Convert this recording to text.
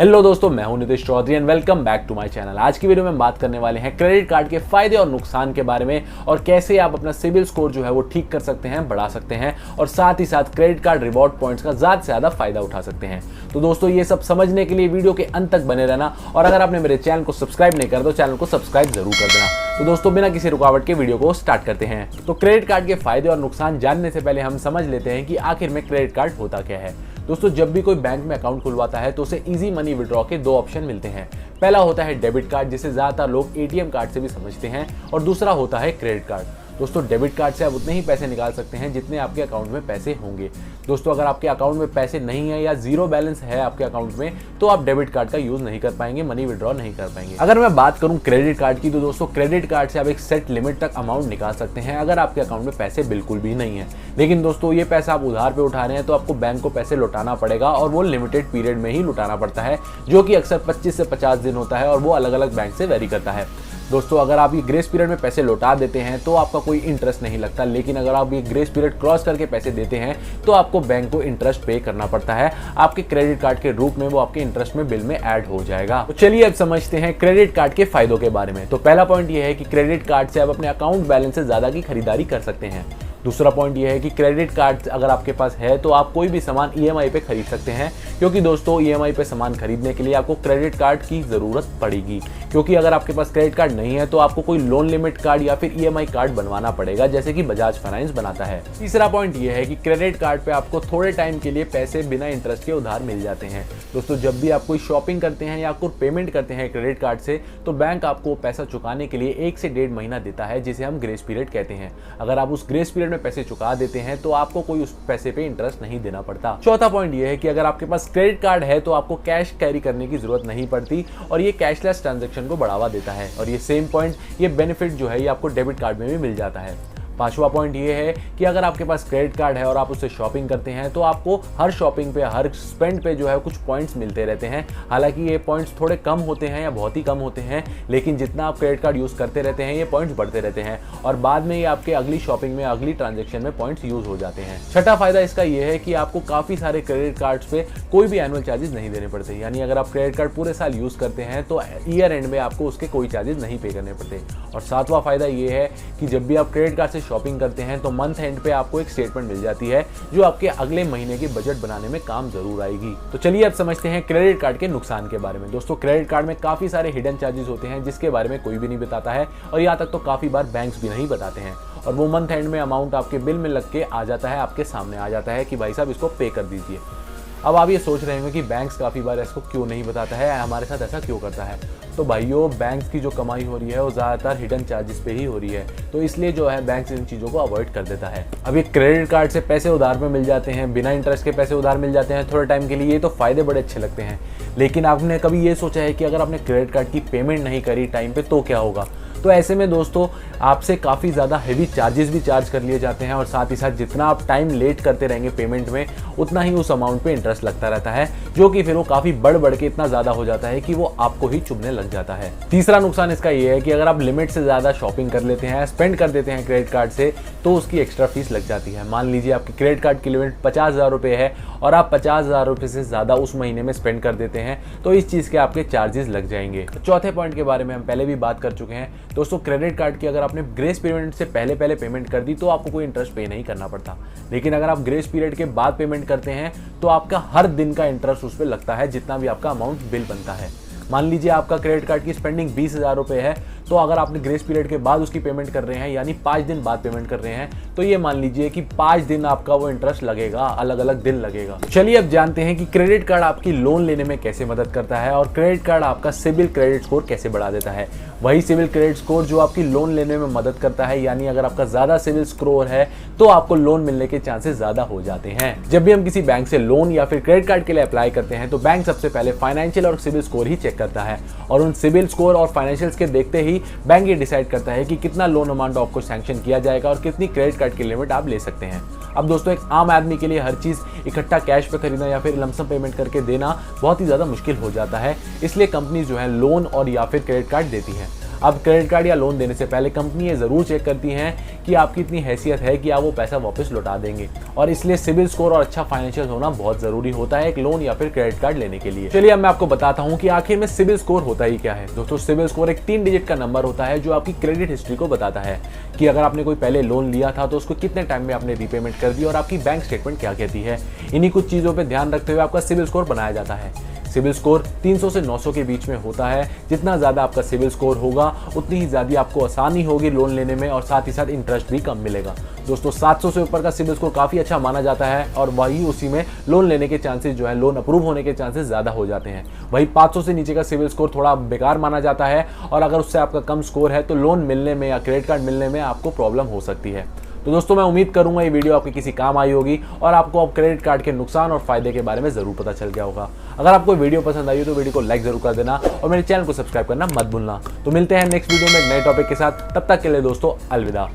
Hello दोस्तों, मैं हूं Nitish Chaudhary and welcome back to my channel. आज की वीडियो में बात करने वाले हैं क्रेडिट कार्ड के फायदे और नुकसान के बारे में और कैसे आप अपना सिबिल स्कोर जो है वो ठीक कर सकते हैं, बढ़ा सकते हैं और साथ ही साथ क्रेडिट कार्ड रिवॉर्ड पॉइंट्स का ज्यादा से ज्यादा फायदा उठा सकते हैं। तो दोस्तों, ये सब समझने के लिए वीडियो के अंत तक बने रहना और अगर आपने मेरे चैनल को सब्सक्राइब नहीं करा तो चैनल को सब्सक्राइब जरूर कर देना। तो दोस्तों, बिना किसी रुकावट के वीडियो को स्टार्ट करते हैं। तो क्रेडिट कार्ड के फायदे और नुकसान जानने से पहले हम समझ लेते हैं कि आखिर में क्रेडिट कार्ड होता क्या है। दोस्तों, जब भी कोई बैंक में अकाउंट खुलवाता है तो उसे इजी मनी विड्रॉ के दो ऑप्शन मिलते हैं। पहला होता है डेबिट कार्ड, जिसे ज्यादातर लोग एटीएम कार्ड से भी समझते हैं, और दूसरा होता है क्रेडिट कार्ड। दोस्तों, डेबिट कार्ड से आप उतने ही पैसे निकाल सकते हैं जितने आपके अकाउंट में पैसे होंगे। दोस्तों, अगर आपके अकाउंट में पैसे नहीं है या जीरो बैलेंस है आपके अकाउंट में तो आप डेबिट कार्ड का यूज नहीं कर पाएंगे, मनी विड्रॉ नहीं कर पाएंगे। अगर मैं बात करूं क्रेडिट कार्ड की, तो दोस्तों क्रेडिट कार्ड से आप एक सेट लिमिट तक अमाउंट निकाल सकते हैं अगर आपके अकाउंट में पैसे बिल्कुल भी नहीं है। लेकिन दोस्तों, ये पैसा आप उधार पे उठा रहे हैं तो आपको बैंक को पैसे लौटाना पड़ेगा और वो लिमिटेड पीरियड में ही लौटाना पड़ता है, जो कि अक्सर 25 से 50 दिन होता है और वो अलग अलग बैंक से वेरी करता है। दोस्तों, अगर आप ये ग्रेस पीरियड में पैसे लौटा देते हैं तो आपका कोई इंटरेस्ट नहीं लगता, लेकिन अगर आप ये ग्रेस पीरियड क्रॉस करके पैसे देते हैं तो आपको बैंक को इंटरेस्ट पे करना पड़ता है। आपके क्रेडिट कार्ड के रूप में वो आपके इंटरेस्ट में बिल में ऐड हो जाएगा। तो चलिए अब समझते हैं क्रेडिट कार्ड के फायदों के बारे में। तो पहला पॉइंट ये है कि क्रेडिट कार्ड से आप अपने अकाउंट बैलेंस से ज्यादा की खरीदारी कर सकते हैं। दूसरा पॉइंट ये है कि क्रेडिट कार्ड अगर आपके पास है तो आप कोई भी सामान ईएमआई पे खरीद सकते हैं, क्योंकि दोस्तों ईएमआई पे सामान खरीदने के लिए आपको क्रेडिट कार्ड की जरूरत पड़ेगी। क्योंकि अगर आपके पास क्रेडिट कार्ड नहीं है तो आपको कोई लोन लिमिट कार्ड या फिर ईएमआई कार्ड बनवाना पड़ेगा, जैसे कि बजाज फाइनेंस बनाता है। तीसरा पॉइंट ये है कि क्रेडिट कार्ड पे आपको थोड़े टाइम के लिए पैसे बिना इंटरेस्ट के उधार मिल जाते हैं। दोस्तों, जब भी आप कोई शॉपिंग करते हैं या कोई पेमेंट करते हैं क्रेडिट कार्ड से, तो बैंक आपको पैसा चुकाने के लिए 1 से 1.5 महीना देता है, जिसे हम ग्रेस पीरियड कहते हैं। अगर आप उस ग्रेस पीरियड में पैसे चुका देते हैं तो आपको कोई उस पैसे पे इंटरेस्ट नहीं देना पड़ता। चौथा पॉइंट ये है कि अगर आपके पास क्रेडिट कार्ड है तो आपको कैश कैरी करने की जरूरत नहीं पड़ती और ये कैशलेस ट्रांजैक्शन को बढ़ावा देता है। और ये सेम पॉइंट, ये बेनिफिट जो है ये आपको डेबिट कार्ड में भी मिल जाता है। पांचवा पॉइंट ये है कि अगर आपके पास क्रेडिट कार्ड है और आप उससे शॉपिंग करते हैं तो आपको हर शॉपिंग पे, हर स्पेंड पे जो है कुछ पॉइंट्स मिलते रहते हैं। हालांकि ये पॉइंट्स थोड़े कम होते हैं या बहुत ही कम होते हैं, लेकिन जितना आप क्रेडिट कार्ड यूज करते रहते हैं ये पॉइंट्स बढ़ते रहते हैं और बाद में ये आपके अगली शॉपिंग में, अगली ट्रांजेक्शन में पॉइंट्स यूज हो जाते हैं। छठा फायदा इसका ये है कि आपको काफी सारे क्रेडिट कार्ड्स पे कोई भी एनुअल चार्जेस नहीं देने पड़ते। यानी अगर आप क्रेडिट कार्ड पूरे साल यूज करते हैं तो ईयर एंड में आपको उसके कोई चार्जेस नहीं पे करने पड़ते। और सातवां फायदा ये है कि जब भी आप क्रेडिट कार्ड से शॉपिंग करते हैं तो मंथ एंड पे आपको एक स्टेटमेंट मिल जाती है, जो आपके अगले महीने के बजट बनाने में काम जरूर आएगी। तो चलिए अब समझते हैं क्रेडिट कार्ड के नुकसान के बारे में। दोस्तों, क्रेडिट कार्ड में काफी सारे हिडन चार्जेस होते हैं जिसके बारे में कोई भी नहीं बताता है और यहाँ तक तो काफी बार बैंक्स भी नहीं बताते हैं और वो मंथ एंड में अमाउंट आपके बिल में लग के आ जाता है, आपके सामने आ जाता है कि भाई साहब इसको पे कर दीजिए। अब आप ये सोच रहे होंगे कि बैंक्स काफ़ी बार इसको क्यों नहीं बताता है, हमारे साथ ऐसा क्यों करता है। तो भाइयों, बैंक्स की जो कमाई हो रही है वो ज़्यादातर हिडन चार्जेस पे ही हो रही है, तो इसलिए जो है बैंक्स इन चीज़ों को अवॉइड कर देता है। अब ये क्रेडिट कार्ड से पैसे उधार पे मिल जाते हैं, बिना इंटरेस्ट के पैसे उधार मिल जाते हैं थोड़े टाइम के लिए, ये तो फ़ायदे बड़े अच्छे लगते हैं। लेकिन आपने कभी ये सोचा है कि अगर आपने क्रेडिट कार्ड की पेमेंट नहीं करी टाइम पे तो क्या होगा? तो ऐसे में दोस्तों आपसे काफ़ी ज़्यादा हेवी चार्जेस भी चार्ज कर लिए जाते हैं और साथ ही साथ जितना आप टाइम लेट करते रहेंगे पेमेंट में, उतना ही उस अमाउंट पे इंटरेस्ट लगता रहता है, जो कि फिर वो काफ़ी बढ़ के इतना ज़्यादा हो जाता है कि वो आपको ही चुभने लग जाता है। तीसरा नुकसान इसका ये है कि अगर आप लिमिट से ज़्यादा शॉपिंग कर लेते हैं, स्पेंड कर देते हैं क्रेडिट कार्ड से, तो उसकी एक्स्ट्रा फीस लग जाती है। मान लीजिए आपकी क्रेडिट कार्ड की लिमिट 50,000 रुपये है और आप 50,000 रुपये से ज़्यादा उस महीने में स्पेंड कर देते हैं तो इस चीज़ के आपके चार्जेस लग जाएंगे। चौथे पॉइंट के बारे में हम पहले भी बात कर चुके हैं। दोस्तों, क्रेडिट कार्ड की अगर आपने ग्रेस पीरियड से पहले पेमेंट कर दी तो आपको कोई इंटरेस्ट पे नहीं करना पड़ता, लेकिन अगर आप ग्रेस पीरियड के बाद पेमेंट करते हैं तो आपका हर दिन का इंटरेस्ट उस पर लगता है, जितना भी आपका अमाउंट बिल बनता है। मान लीजिए आपका क्रेडिट कार्ड की स्पेंडिंग 20,000 रुपये है, तो अगर आपने ग्रेस पीरियड के बाद उसकी पेमेंट कर रहे हैं, यानी 5 दिन बाद पेमेंट कर रहे हैं, तो ये मान लीजिए कि 5 दिन आपका वो इंटरेस्ट लगेगा, अलग अलग दिन लगेगा। चलिए अब जानते हैं कि क्रेडिट कार्ड आपकी लोन लेने में कैसे मदद करता है और क्रेडिट कार्ड आपका सिबिल क्रेडिट स्कोर कैसे बढ़ा देता है। वही सिबिल क्रेडिट स्कोर जो आपकी लोन लेने में मदद करता है, यानी अगर आपका ज्यादा सिबिल स्कोर है तो आपको लोन मिलने के चांसेस ज्यादा हो जाते हैं। जब भी हम किसी बैंक से लोन या फिर क्रेडिट कार्ड के लिए अप्लाई करते हैं तो बैंक सबसे पहले फाइनेंशियल और सिबिल स्कोर ही चेक करता है और उन सिबिल स्कोर और फाइनेंशियल्स के देखते ही बैंक ये डिसाइड करता है कि कितना लोन अमाउंट आपको सैंक्शन किया जाएगा और कितनी क्रेडिट कार्ड की लिमिट आप ले सकते हैं। अब दोस्तों, एक आम आदमी के लिए हर चीज़ इकट्ठा कैश पे खरीदना या फिर लमसम पेमेंट करके देना बहुत ही ज़्यादा मुश्किल हो जाता है, इसलिए कंपनी जो है लोन और या फिर क्रेडिट कार्ड देती है। अब क्रेडिट कार्ड या लोन देने से पहले कंपनी ये जरूर चेक करती है कि आपकी इतनी हैसियत है कि आप वो पैसा वापस लौटा देंगे, और इसलिए सिबिल स्कोर और अच्छा फाइनेंशियल होना बहुत जरूरी होता है एक लोन या फिर क्रेडिट कार्ड लेने के लिए। चलिए अब मैं आपको बताता हूँ कि आखिर में सिबिल स्कोर होता ही क्या है। दोस्तों, सिबिल स्कोर एक 3 डिजिट का नंबर होता है जो आपकी क्रेडिट हिस्ट्री को बताता है कि अगर आपने कोई पहले लोन लिया था तो उसको कितने टाइम में आपने रीपेमेंट कर दी और आपकी बैंक स्टेटमेंट क्या कहती है। इन्हीं कुछ चीजों पर ध्यान रखते हुए आपका सिबिल स्कोर बनाया जाता है। सिबिल स्कोर 300 से 900 के बीच में होता है। जितना ज़्यादा आपका सिबिल स्कोर होगा उतनी ही ज़्यादा आपको आसानी होगी लोन लेने में, और साथ ही साथ इंटरेस्ट भी कम मिलेगा। दोस्तों, 700 से ऊपर का सिबिल स्कोर काफ़ी अच्छा माना जाता है, और वही उसी में लोन लेने के चांसेस जो है, लोन अप्रूव होने के चांसेस ज़्यादा हो जाते हैं। वही 500 से नीचे का सिबिल स्कोर थोड़ा बेकार माना जाता है, और अगर उससे आपका कम स्कोर है तो लोन मिलने में या क्रेडिट कार्ड मिलने में आपको प्रॉब्लम हो सकती है। तो दोस्तों, मैं उम्मीद करूंगा ये वीडियो आपके किसी काम आई होगी और आपको अब क्रेडिट कार्ड के नुकसान और फायदे के बारे में जरूर पता चल गया होगा। अगर आपको वीडियो पसंद आई हो तो वीडियो को लाइक जरूर कर देना और मेरे चैनल को सब्सक्राइब करना मत भूलना। तो मिलते हैं नेक्स्ट वीडियो में एक नए टॉपिक के साथ। तब तक के लिए दोस्तों, अलविदा।